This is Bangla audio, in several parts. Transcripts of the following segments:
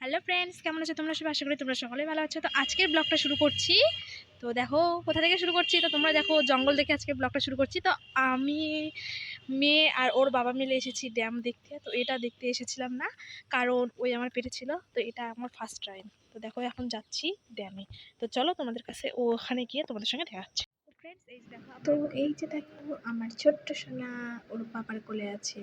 হ্যালো ফ্রেন্ডস, কেমন আছো তোমরা সবাই? আশা করি তোমরা সকলেই ভালো আছো। তো আজকের ব্লগটা শুরু করছি। তো দেখো কোথা থেকে শুরু করছি, তো তোমরা দেখো জঙ্গল দেখে আজকে ব্লগটা শুরু করছি। তো আমি, মেয়ে আর ওর বাবা মিলে এসেছি ড্যাম দেখতে। তো এটা দেখতে এসেছিলাম না, কারণ ওই আমার পেটে ছিল। তো এটা আমার ফার্স্ট টাইম। তো দেখো এখন যাচ্ছি ড্যামে। তো চলো তোমাদের কাছে ওখানে গিয়ে তোমাদের সঙ্গে দেখা হচ্ছে। তো এই যে দেখো আমার ছোট্ট সোনা ওর বাবার কোলে আছে।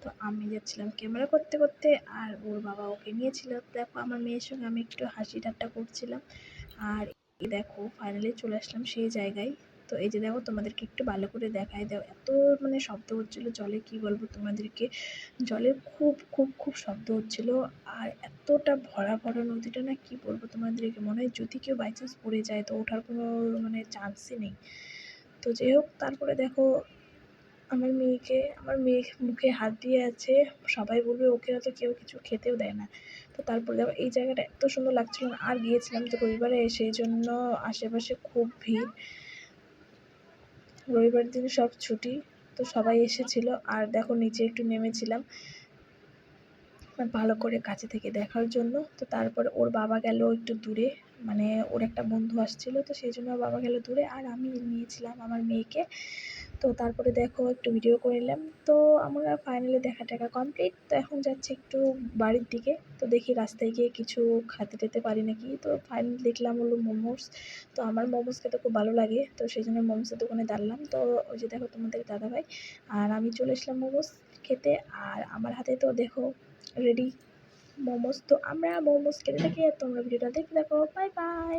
তো আমি যাচ্ছিলাম ক্যামেরা করতে করতে, আর ওর বাবা ওকে নিয়েছিল। দেখো আমার মেয়ের সঙ্গে আমি একটু হাসি ঠাট্টা করছিলাম। আর এই দেখো ফাইনালি চলে আসলাম সেই জায়গায়। তো এই যে দেখো তোমাদেরকে একটু ভালো করে দেখায় দাও, এত মানে শব্দ হচ্ছিল জলে, কি বলবো তোমাদেরকে। জলে খুব খুব খুব শব্দ হচ্ছিল। আর এতটা ভরা ভরা নদীটা, না কি বলবো তোমাদেরকে, মনে হয় যদি কেউ বাই চান্স পড়ে যায় তো ওঠার কোনো মানে চান্সই নেই। তো যাই হোক, তারপরে দেখো আমার মেয়ে মুখে হাত দিয়ে আছে। সবাই বলবে ওকে হয়তো কেউ কিছু খেতেও দেয় না। তো তারপরে দেখো এই জায়গাটা এত সুন্দর লাগছিল না। আর গিয়েছিলাম তো রবিবারে, সেই জন্য আশেপাশে খুব ভিড়। রবিবার দিন সব ছুটি, তো সবাই এসেছিল। আর দেখো নিচে একটু নেমেছিলাম ভালো করে কাছে থেকে দেখার জন্য। তো তারপরে ওর বাবা গেল একটু দূরে, মানে ওর একটা বন্ধু আসছিল, তো সেই জন্য ওর বাবা গেল দূরে, আর আমি নিয়েছিলাম আমার মেয়েকে। তো তারপরে দেখো একটু ভিডিও করে নিলাম। তো আমরা ফাইনালি দেখা টাকা কমপ্লিট। তো এখন যাচ্ছি একটু বাড়ির দিকে। তো দেখি রাস্তায় গিয়ে কিছু খেতে টেতে পারি নাকি। তো ফাইনালি দেখলাম হলো মোমোস। তো আমার মোমোস খেতে খুব ভালো লাগে, তো সেই জন্য মোমোসের দোকানে দাঁড়ালাম। তো ওই যে দেখো তোমাদের দাদাভাই আর আমি চলে এসলাম মোমোস খেতে। আর আমার হাতে তো দেখো রেডি মোমোস। তো আমরা মোমোস খেতে থাকি আর তোমরা ভিডিওটা দেখতে থাকো। Bye bye.